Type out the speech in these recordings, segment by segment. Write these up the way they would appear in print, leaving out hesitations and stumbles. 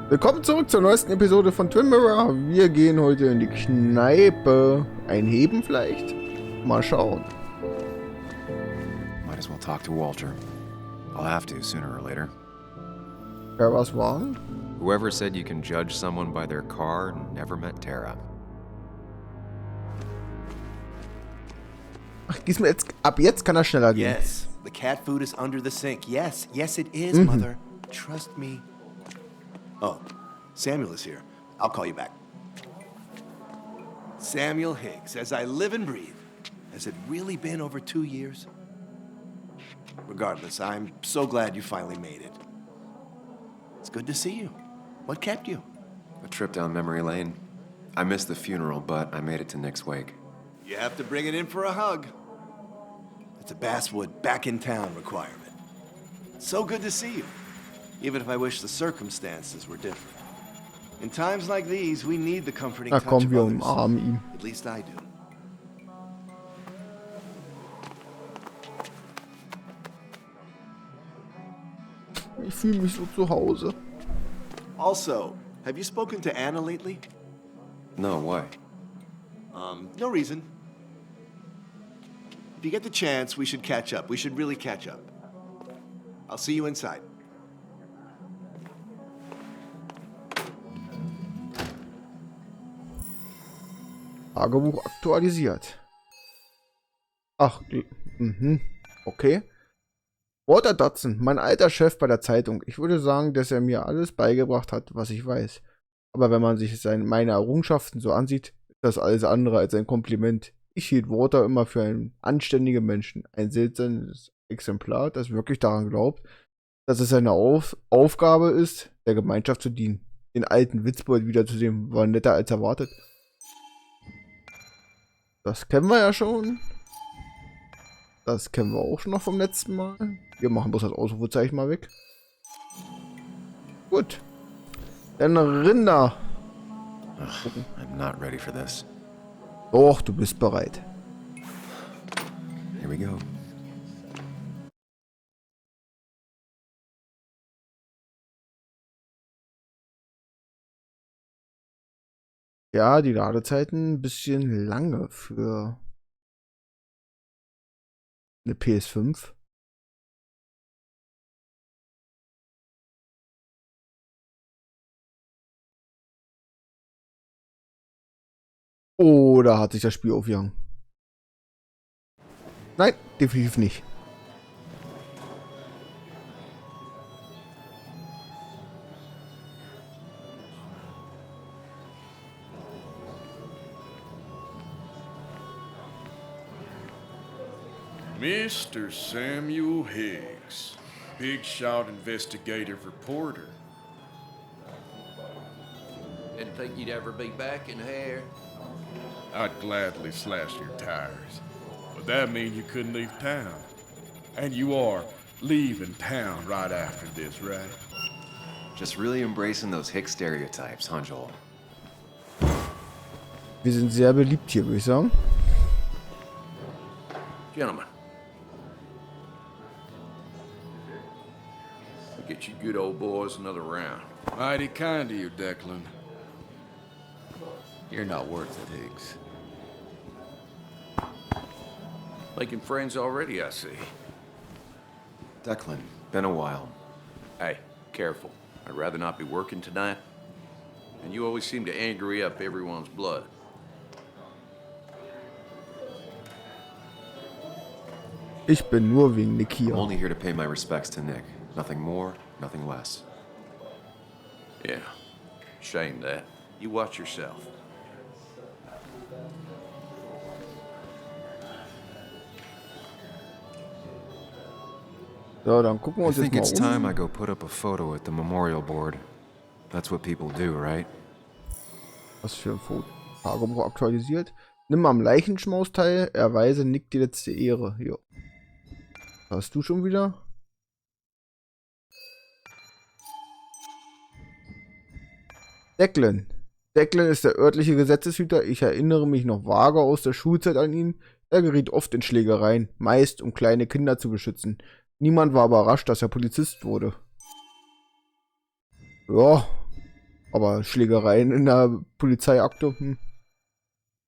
Willkommen zurück zur neuesten Episode von Twin Mirror. Wir gehen heute in die Kneipe. Einheben vielleicht? Mal schauen. Might as well talk to Walter. I'll have to sooner or later. Wer was war? Whoever said you can judge someone by their car never met Tara. Ach, diesmal jetzt, ab jetzt kann er schneller gehen. Yes, the cat food is under the sink. Yes, yes it is, Mother. Trust me. Oh, Samuel is here. I'll call you back. Samuel Higgs, as I live and breathe. Has it really been over 2 years? Regardless, I'm so glad you finally made it. It's good to see you. What kept you? A trip down memory lane. I missed the funeral, but I made it to Nick's wake. You have to bring it in for a hug. It's a Basswood back in town requirement. So good to see you, even if I wish the circumstances were different. In times like these, we need the comforting Na touch komm, of wir others. umarmen ihn. At least I do. Ich fühle mich so zu Hause. Also, have you spoken to Anna lately? No, why? No reason. If you get the chance, we should catch up. We should really catch up. I'll see you inside. Tagebuch aktualisiert. Ach, okay. Walter Dodson, mein alter Chef bei der Zeitung. Ich würde sagen, dass er mir alles beigebracht hat, was ich weiß. Aber wenn man sich meine Errungenschaften so ansieht, ist das alles andere als ein Kompliment. Ich hielt Walter immer für einen anständigen Menschen. Ein seltsames Exemplar, das wirklich daran glaubt, dass es seine Aufgabe ist, der Gemeinschaft zu dienen. Den alten Witzbold wiederzusehen, war netter als erwartet. Das kennen wir ja schon. Das kennen wir auch schon noch vom letzten Mal. Wir machen bloß das Ausrufezeichen mal weg. Gut. Dann Rinder. I'm not ready for this. Doch, du bist bereit. Here we go. Ja, die Ladezeiten ein bisschen lange für eine PS5. Oder hat sich das Spiel aufgehangen? Nein, definitiv nicht. Mr. Samuel Higgs, big shot investigative reporter. Didn't think you'd ever be back in here. I'd gladly slash your tires, but that means you couldn't leave town. And you are leaving town right after this, right? Just really embracing those hick stereotypes, huh, Joel? Wir sind sehr beliebt hier, würde ich sagen. Gentlemen. We'll get you good old boys another round. Mighty kind of you, Declan. You're not worth it, Higgs. Making friends already, I see. Declan, been a while. Hey, careful. I'd rather not be working tonight. And you always seem to angry up everyone's blood. Ich bin nur wegen Nick I'm hier. only here to pay my respects to Nick. Nothing more, nothing less. Yeah. Shame that. You watch yourself. So, dann gucken wir I uns jetzt think mal it's time I um. go put up a photo at the memorial board. That's what people do, right? Was für ein Foto. Tagebuch aktualisiert. Nimm am Leichenschmaus teil. Erweise Nick die letzte Ehre. Jo. Hast du schon wieder? Declan. Declan ist der örtliche Gesetzeshüter. Ich erinnere mich noch vage aus der Schulzeit an ihn. Er geriet oft in Schlägereien, meist um kleine Kinder zu beschützen. Niemand war überrascht, dass er Polizist wurde. Ja, Aber Schlägereien in der Polizeiakte.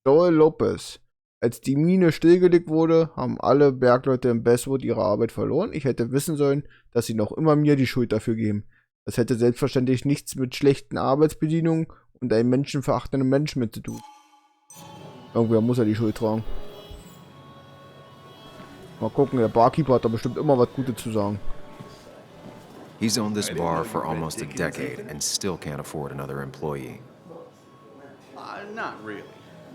Joel Lopez. Als die Mine stillgelegt wurde, haben alle Bergleute in Basswood ihre Arbeit verloren. Ich hätte wissen sollen, dass sie noch immer mir die Schuld dafür geben. Das hätte selbstverständlich nichts mit schlechten Arbeitsbedingungen und einem menschenverachtenden Menschen mit zu tun. Irgendwer muss ja die Schuld tragen. Mal gucken, der Barkeeper hat da bestimmt immer was Gutes zu sagen. He's owned this bar for almost a decade and still can't afford another employee. Not really.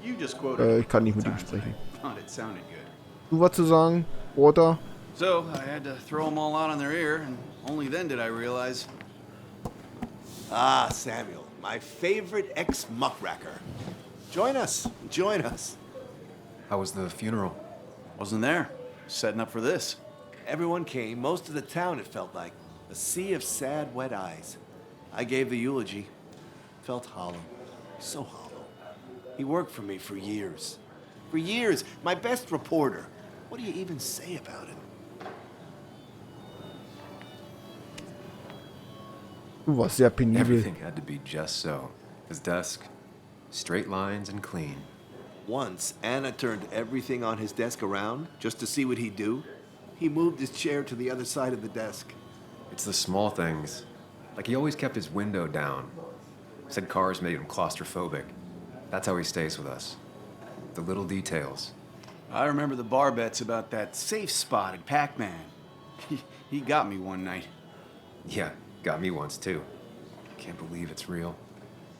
You just quoted Ich kann nicht mit ihm sprechen. thought it sounded good. Du was zu sagen, Walter? So I had to throw them all out on their ear, and only then did I realize. Ah, Samuel, my favorite ex-muckracker. Join us, join us. How was the funeral? Wasn't there. Setting up for this. Everyone came, most of the town, it felt like. A sea of sad, wet eyes. I gave the eulogy. Felt hollow. So hollow. He worked for me for years. For years. My best reporter. What do you even say about him? Du warst sehr penibel. Everything had to be just so. His desk, straight lines and clean. Once, Anna turned everything on his desk around just to see what he'd do. He moved his chair to the other side of the desk. It's the small things. Like he always kept his window down. Said cars made him claustrophobic. That's how he stays with us. The little details. I remember the bar bets about that safe spot at Pac-Man. He got me one night. Yeah, got me once too. Can't believe it's real.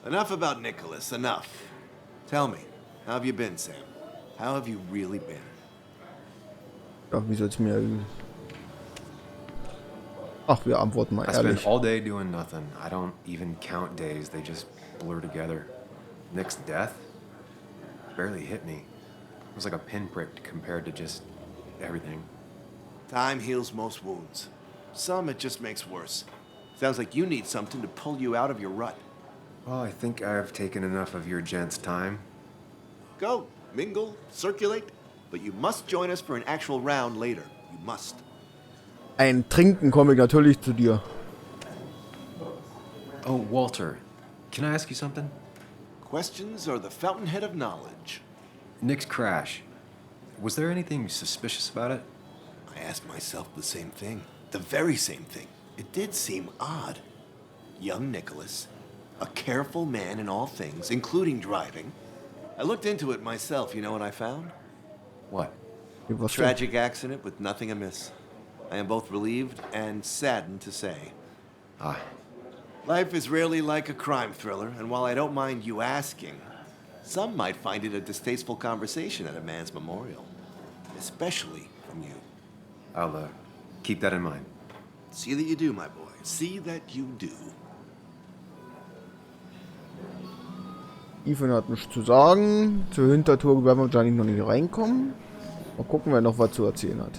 Enough about Nicholas, enough. Tell me, how have you been, Sam? How have you really been? Ach, wie soll's mir... Ach, wir antworten mal I spend ehrlich. all day doing nothing. I don't even count days. They just blur together. Nick's death barely hit me. It was like a pinprick compared to just everything. Time heals most wounds. Some it just makes worse. Sounds like you need something to pull you out of your rut. Well, I think I've taken enough of your gents' time. Go, mingle, circulate, but you must join us for an actual round later. You must. Ein Trinken komme ich natürlich zu dir. Oh, Walter, can I ask you something? Questions are the fountainhead of knowledge. Nick's crash. Was there anything suspicious about it? I asked myself the same thing. The very same thing. It did seem odd. Young Nicholas, a careful man in all things, including driving. I looked into it myself. You know what I found? What? Wie was denn? Tragic accident with nothing amiss. I am both relieved and saddened to say. Ah, Life is rarely like a crime thriller, and while I don't mind you asking, some might find it a distasteful conversation at a man's memorial. Especially from you. I'll keep that in mind. See that you do, my boy. See that you do. Ethan hat nichts zu sagen. Zur Hintertour werden wir wahrscheinlich noch nicht reinkommen. Mal gucken, wer noch was zu erzählen hat.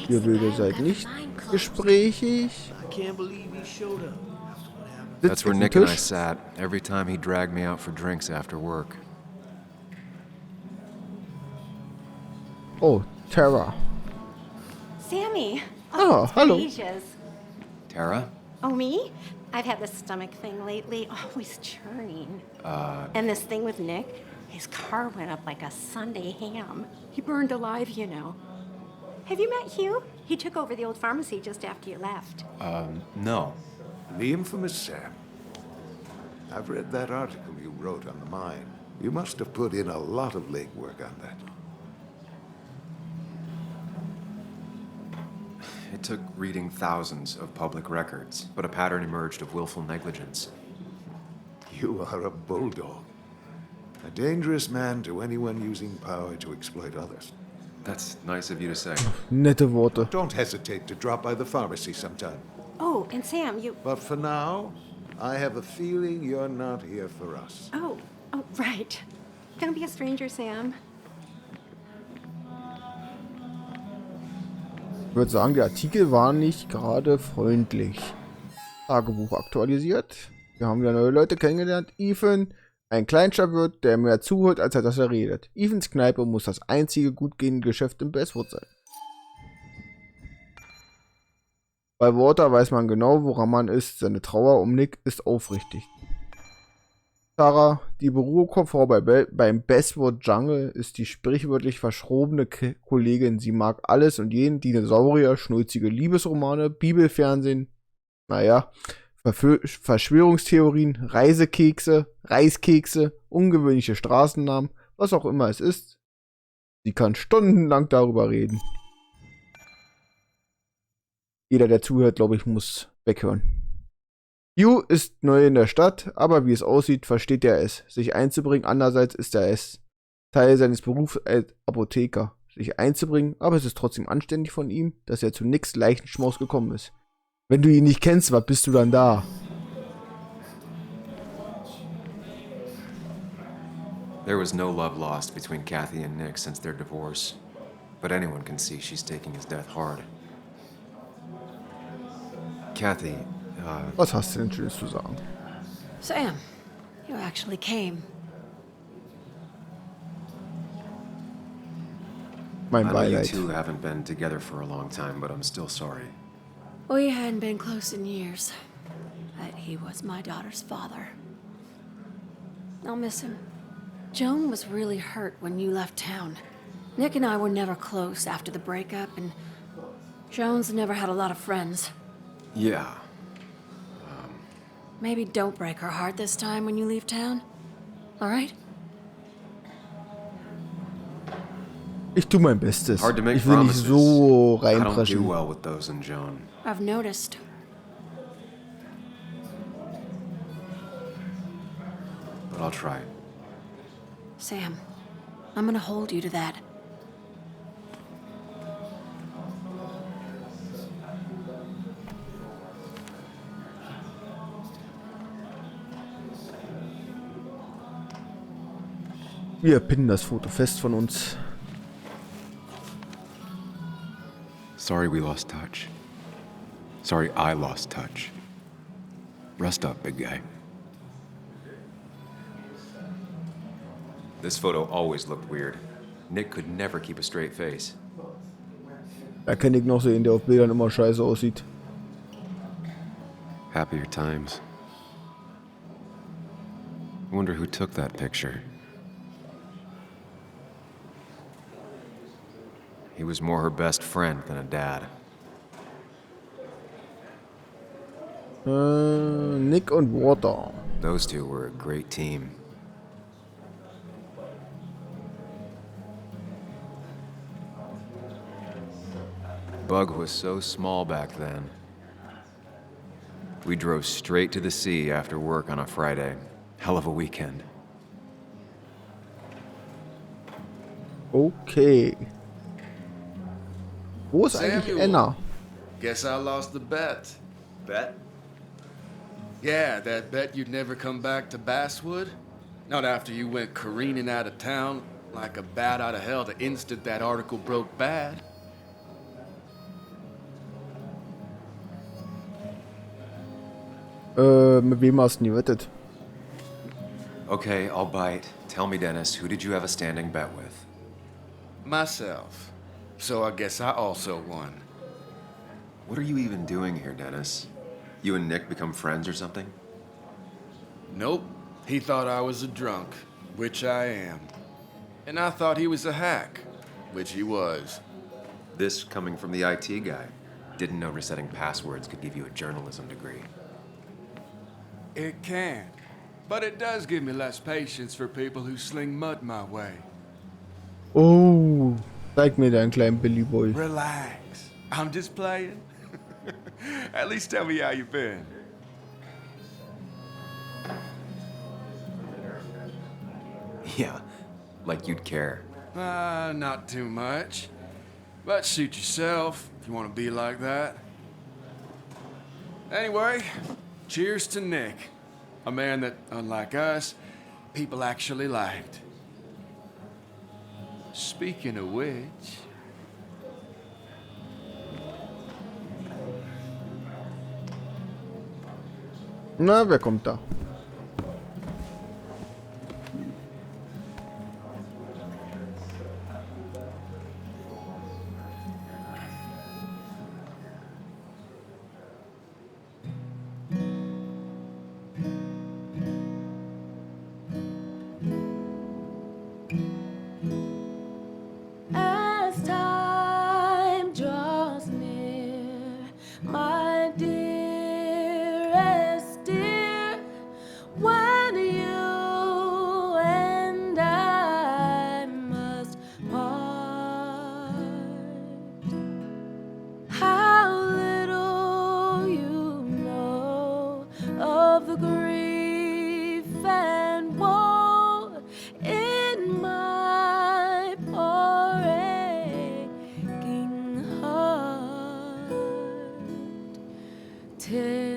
Ihr Wilde seid nicht gesprächig. I can't believe he showed up. That's Sitzt where am Nick and I Tisch. sat every time he dragged me out for drinks after work. Oh, Tara. Sammy. Oh, it's been hello. ages. Tara? Oh, me? I've had this stomach thing lately, always churning. And this thing with Nick, his car went up like a Sunday ham. He burned alive, you know. Have you met Hugh? He took over the old pharmacy just after you left. No. The infamous Sam. I've read that article you wrote on the mine. You must have put in a lot of legwork on that. It took reading thousands of public records, but a pattern emerged of willful negligence. You are a bulldog. A dangerous man to anyone using power to exploit others. That's nice of you to say. Nette Worte. Don't hesitate to drop by the pharmacy sometime. Oh, and Sam, you... But for now, I have a feeling you're not here for us. Oh, right. Don't be a stranger, Sam. Ich würde sagen, der Artikel war nicht gerade freundlich. Tagebuch aktualisiert. Wir haben wieder neue Leute kennengelernt. Ethan, ein Kleinstadtwirt, der mehr zuhört, als dass er redet. Ethans Kneipe muss das einzige gut gehende Geschäft in Basswood sein. Bei Walter weiß man genau, woran man ist. Seine Trauer um Nick ist aufrichtig. Sarah, die Bürokauffrau beim Bestword Jungle ist die sprichwörtlich verschrobene Kollegin. Sie mag alles und jeden, Dinosaurier, schnulzige Liebesromane, Bibelfernsehen, naja, Verschwörungstheorien, Reisekekse, Reiskekse, ungewöhnliche Straßennamen, was auch immer es ist. Sie kann stundenlang darüber reden. Jeder, der zuhört, glaube ich, muss weghören. Hugh ist neu in der Stadt, aber wie es aussieht, versteht er es, sich einzubringen. Andererseits ist er es Teil seines Berufs als Apotheker, sich einzubringen, aber es ist trotzdem anständig von ihm, dass er zu nix Leichenschmaus gekommen ist. Wenn du ihn nicht kennst, was bist du dann da? There was no love lost between Kathy and Nick since their divorce, but anyone can see she's taking his death hard. Kathy, Was hast du denn Schönes zu sagen? Sam, you actually came. Mein I know you Beileid. two haven't been together for a long time, but I'm still sorry. We hadn't been close in years, but he was my daughter's father. I'll miss him. Joan was really hurt when you left town. Nick and I were never close after the breakup, and Joan's never had a lot of friends. Yeah. Maybe don't break her heart this time when you leave town. All right? Ich tue mein Bestes. Hard to make Ich will nicht promises. so I don't do reinpreschen. well with those in Joan. I've noticed. But I'll try. Sam, I'm gonna hold you to that. Wir pinnen das Foto fest von uns. Sorry we lost touch. Sorry I lost touch. Rest up, big guy. This photo always looked weird. Nick could never keep a straight face. Da kann ich noch sehen, der auf Bildern immer scheiße aussieht. Happier times. I wonder who took that picture. He was more her best friend than a dad. Nick und Water. Those two were a great team. Bug was so small back then. We drove straight to the sea after work on a Friday. Hell of a weekend. Okay. Wo ist eigentlich Samuel. Anna? Guess I lost the bet. Bet? Yeah, that bet you'd never come back to Basswood? Not after you went careening out of town like a bat out of hell the instant that article broke bad. Mit wem hast du denn gewettet? Okay, I'll bite. Tell me, Dennis, who did you have a standing bet with? Myself. So I guess I also won. What are you even doing here, Dennis? You and Nick become friends or something? Nope. He thought I was a drunk, which I am. And I thought he was a hack, which he was. This coming from the IT guy. Didn't know resetting passwords could give you a journalism degree. It can. But it does give me less patience for people who sling mud my way. Oh, zeig mir deinen kleinen Billy Boy. Relax. I'm just playing. At least tell me how you been. Yeah, like you'd care. Not too much. But suit yourself if you want to be like that. Anyway, cheers to Nick. A man that, unlike us, people actually liked. Speaking of which... Na, wer kommt da?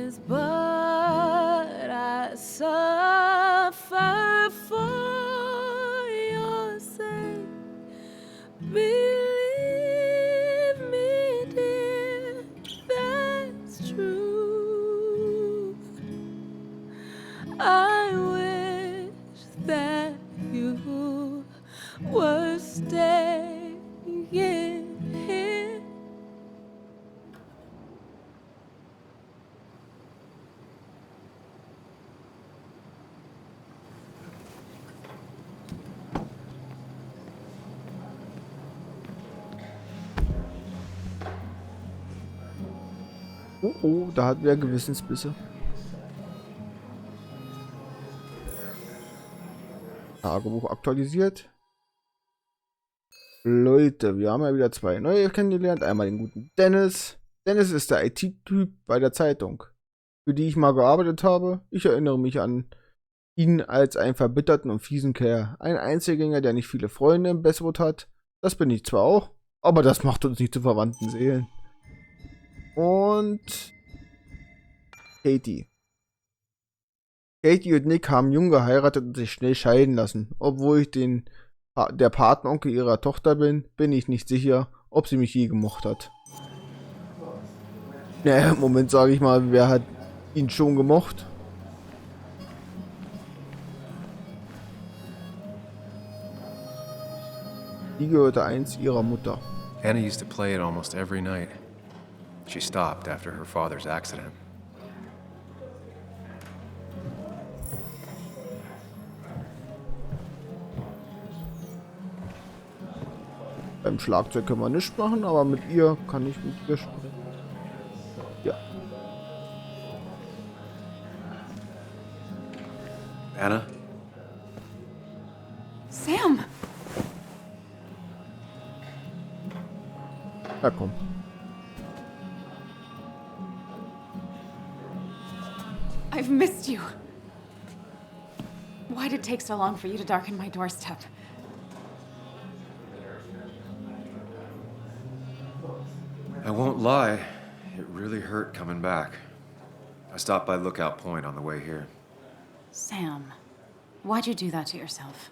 is, but I suffer for your sake. Believe me, dear, that's true. I wish that you were staying here. Oh, oh, da hat wer Gewissensbisse. Tagebuch aktualisiert. Leute, wir haben ja wieder zwei neue kennengelernt. Einmal den guten Dennis. Dennis ist der IT-Typ bei der Zeitung, für die ich mal gearbeitet habe. Ich erinnere mich an ihn als einen verbitterten und fiesen Kerl. Ein Einzelgänger, der nicht viele Freunde im Bestwood hat. Das bin ich zwar auch, aber das macht uns nicht zu verwandten Seelen. Und Katie. Katie und Nick haben jung geheiratet und sich schnell scheiden lassen. Obwohl ich der Patenonkel ihrer Tochter bin, bin ich nicht sicher, ob sie mich je gemocht hat. Naja, im Moment sage ich mal, wer hat ihn schon gemocht? Die gehörte einst ihrer Mutter. Anna used to play it almost every night. She stopped after her father's accident. Beim Schlagzeug können wir nichts machen, aber mit ihr kann ich mit ihr sprechen. Ja. Anna? Sam! Na komm. I've missed you. Why did it take so long for you to darken my doorstep? I won't lie, it really hurt coming back. I stopped by Lookout Point on the way here. Sam, why'd you do that to yourself?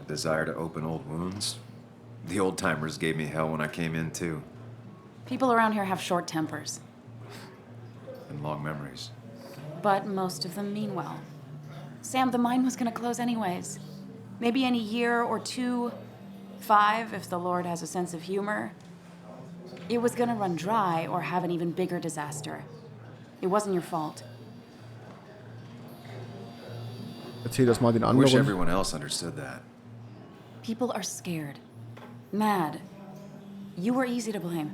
A desire to open old wounds. The old-timers gave me hell when I came in, too. People around here have short tempers, And long memories. but most of them mean well. Sam, the mine was gonna close anyways. Maybe in a year or 2, 5, if the Lord has a sense of humor. It was gonna run dry or have an even bigger disaster. It wasn't your fault. Erzähl das mal den I wish anderen. everyone else understood that. People are scared, mad. You were easy to blame.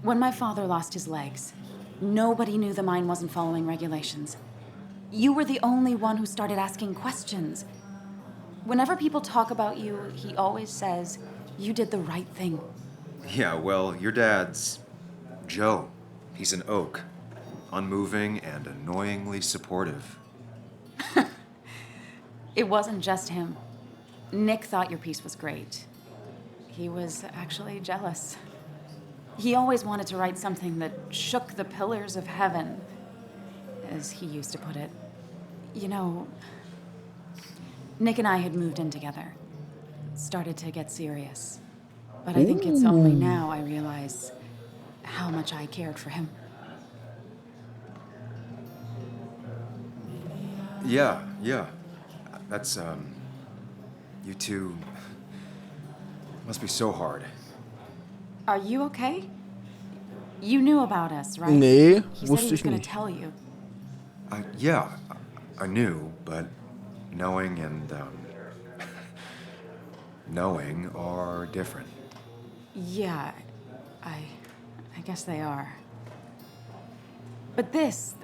When my father lost his legs, nobody knew the mine wasn't following regulations. You were the only one who started asking questions. Whenever people talk about you, he always says, you did the right thing. Yeah, well, your dad's Joe. He's an oak. Unmoving and annoyingly supportive. It wasn't just him. Nick thought your piece was great. He was actually jealous. He always wanted to write something that shook the pillars of heaven, as he used to put it. You know, Nick and I had moved in together. Started to get serious. But I think it's only now I realize how much I cared for him. Yeah. That's, you two must be so hard. Are you okay? You knew about us, right? Nee, He said wusste he was ich gonna nicht. tell you. Yeah, I knew, but knowing and, knowing are different. Yeah, I guess they are. But this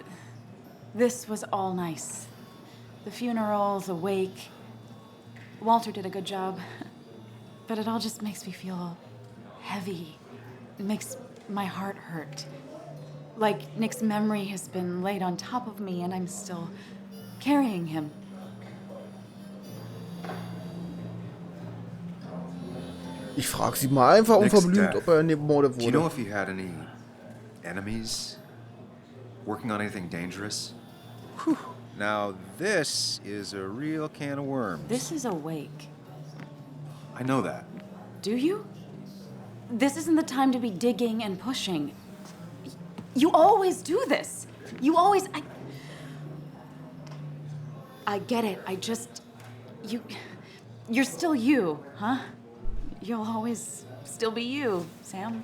was all nice. The funeral, the wake. Walter did a good job. But it all just makes me feel heavy. It makes my heart hurt. Like Nick's memory has been laid on top of me and I'm still carrying him. Ich frage sie mal einfach Nick's unverblümt, death. ob er ermordet Do you know wurde. if he had any enemies? Working on anything dangerous? Whew. Now, this is a real can of worms. This is a wake. I know that. Do you? This isn't the time to be digging and pushing. You always do this. You always... I get it. I just... You're still you, huh? You'll always still be you, Sam.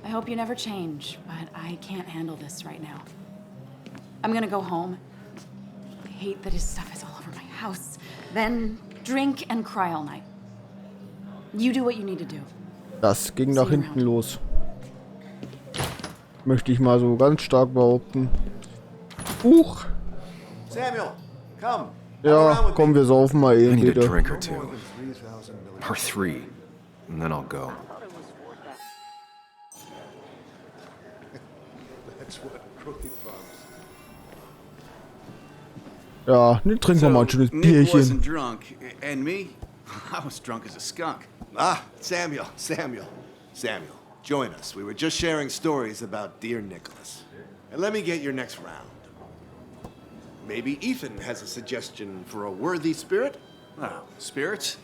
I hope you never change, but I can't handle this right now. I'm gonna go home. I hate that his stuff is all over my house. Then drink and cry all night. You do what you need to do. Das ging nach hinten los. Möchte ich mal so ganz stark behaupten. Huch. Samuel, come. Ja, komm, wir saufen mal I eben, need a bitte. drink or two. Or 3. And then I'll go. That's what crooked farms. Ja, ne, trinken wir mal ein schönes Nick Bierchen. wasn't drunk, and me? I was drunk as a skunk. Ah, Samuel. Join us. We were just sharing stories about dear Nicholas. And let me get your next round. Maybe Ethan has a suggestion for a worthy spirit? Oh, spirits?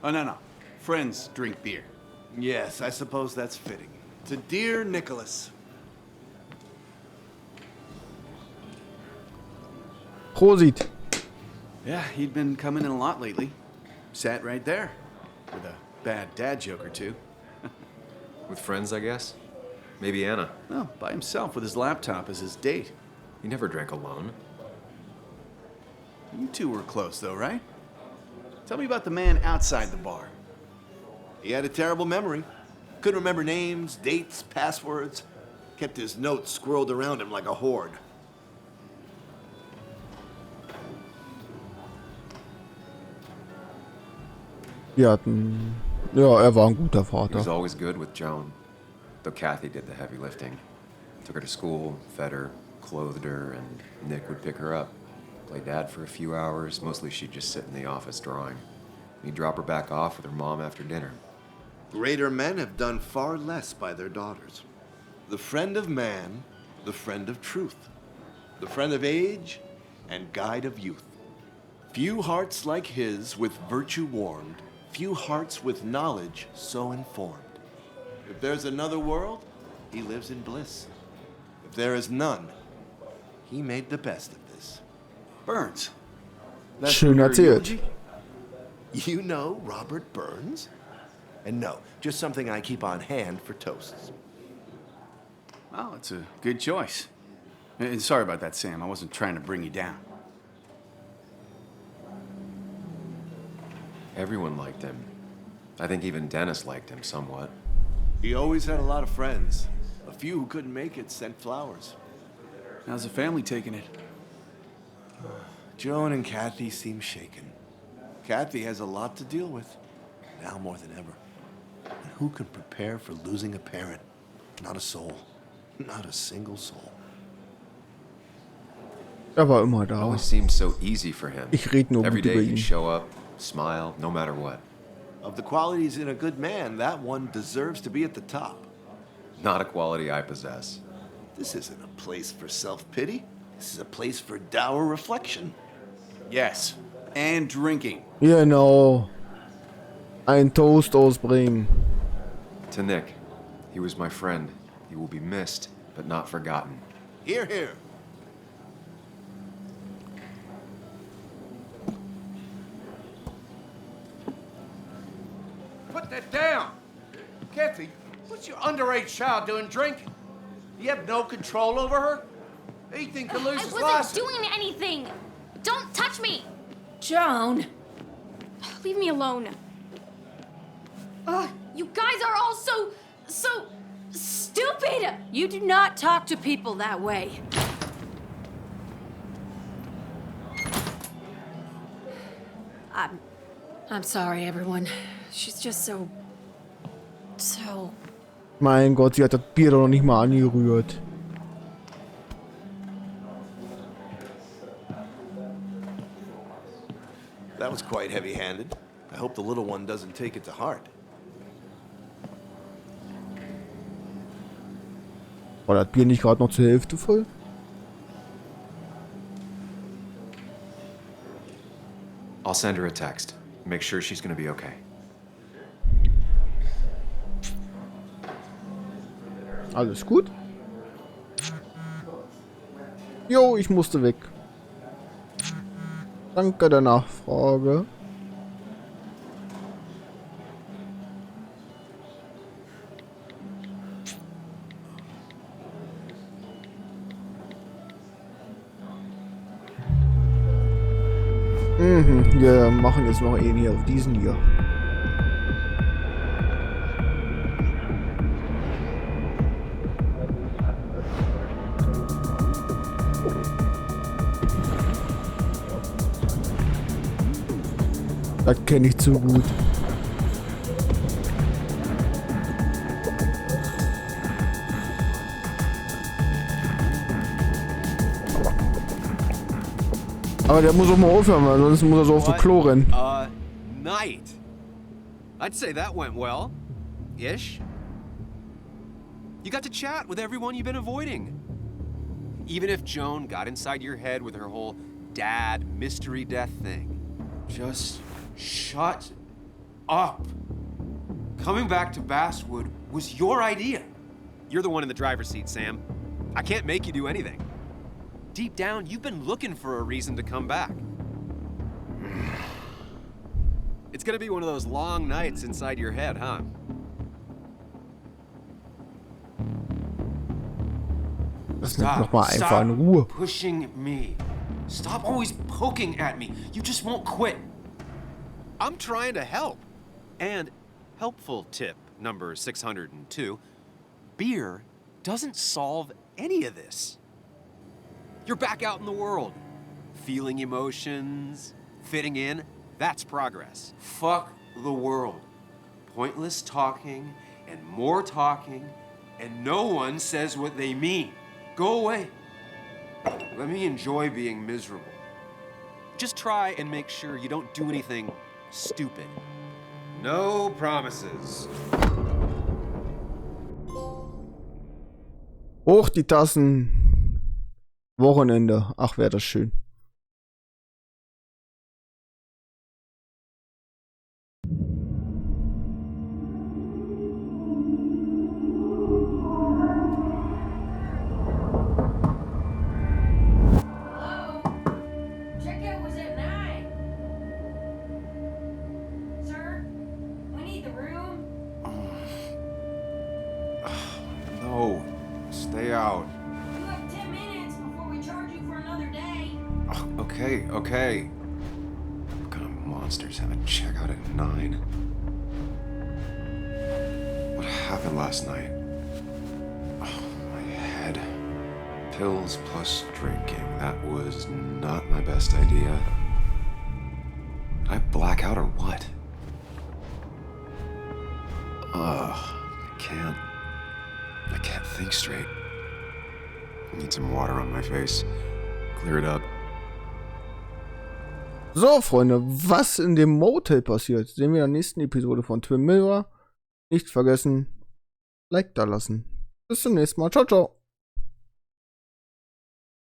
Oh, no. Friends drink beer. Yes, I suppose that's fitting. To dear Nicholas. Prosit. Yeah, he'd been coming in a lot lately. Sat right there. With a bad dad joke or two. With friends, I guess? Maybe Anna. Well, by himself with his laptop as his date. He never drank alone. You two were close, though, right? Tell me about the man outside the bar. He had a terrible memory. Couldn't remember names, dates, passwords. Kept his notes squirreled around him like a hoard. Wir hatten... Ja, er war ein guter He was Vater. always good with Joan. Though Kathy did the heavy lifting. Took her to school, fed her, clothed her, and Nick would pick her up. Play dad for a few hours. Mostly she'd just sit in the office drawing. He'd drop her back off with her mom after dinner. Greater men have done far less by their daughters. The friend of man, the friend of truth. The friend of age, and guide of youth. Few hearts like his with virtue warmed, few hearts with knowledge so informed. If there's another world, he lives in bliss. If there is none, he made the best of this. Burns. Schön your erzählt. eulogy? You know Robert Burns? And no, just something I keep on hand for toasts. Well, it's a good choice. And sorry about that, Sam. I wasn't trying to bring you down. Everyone liked him. I think even Dennis liked him somewhat. He always had a lot of friends. A few who couldn't make it sent flowers. How's the family taking it? Joan and Kathy seem shaken. Kathy has a lot to deal with, now more than ever. And who can prepare for losing a parent? Not a soul. Not a single soul. Er war immer It da. always seemed so easy for him. Ich rede nur Every gut über day he'd ihn. show up, smile, no matter what. Of the qualities in a good man, that one deserves to be at the top. Not a quality I possess. This isn't a place for self-pity. This is a place for dour reflection. Yes. And drinking. Genau. Ein Toast ausbringen. To Nick, he was my friend. He will be missed, but not forgotten. Hear, hear. Put that down! Kathy, what's your underage child doing drinking? You have no control over her? Ethan could lose I his wasn't license. doing anything! Don't touch me! Joan! Leave me alone. Ugh, you guys are all so stupid! You do not talk to people that way. I'm sorry, everyone. She's just so... Mein Gott, sie hat das Bier doch noch nicht mal angerührt. That was quite heavy-handed. I hope the little one doesn't take it to heart. War das Bier nicht gerade noch zur Hälfte voll? I'll send her a text. Make sure she's gonna be okay. Alles gut? Jo, ich musste weg. Danke der Nachfrage. Wir machen jetzt noch einen hier auf diesen hier. Das kenne ich zu gut. Aber der muss auch mal aufhören, weil sonst muss er so auf dem Klo rennen. Night. I'd say that went well. Ish. You got to chat with everyone you've been avoiding. Even if Joan got inside your head with her whole dad mystery death thing. Just shut up. Coming back to Basswood was your idea. You're the one in the driver's seat, Sam. I can't make you do anything. Deep down, you've been looking for a reason to come back. It's gonna be one of those long nights inside your head, huh? Lass mich noch mal einfach in Ruhe. Pushing me. Stop always poking at me. You just won't quit. I'm trying to help. And helpful tip number 602, beer doesn't solve any of this. You're back out in the world, feeling emotions, fitting in. That's progress. Fuck the world. Pointless talking and more talking, and no one says what they mean. Go away. Let me enjoy being miserable. Just try and make sure you don't do anything stupid. No promises. Hoch die Tassen. Wochenende. Ach, wäre das schön. Stay out. You have 10 minutes before we charge you for another day. Oh, okay. What kind of monsters have a checkout at 9? What happened last night? Oh, my head. Pills plus drinking. That was not my best idea. Did I black out or what? I can't think straight. I need some water on my face. Clear it up. So, Freunde, was in dem Motel passiert, sehen wir in der nächsten Episode von Twin Mirror. Nicht vergessen, Like da lassen. Bis zum nächsten Mal. Ciao, ciao.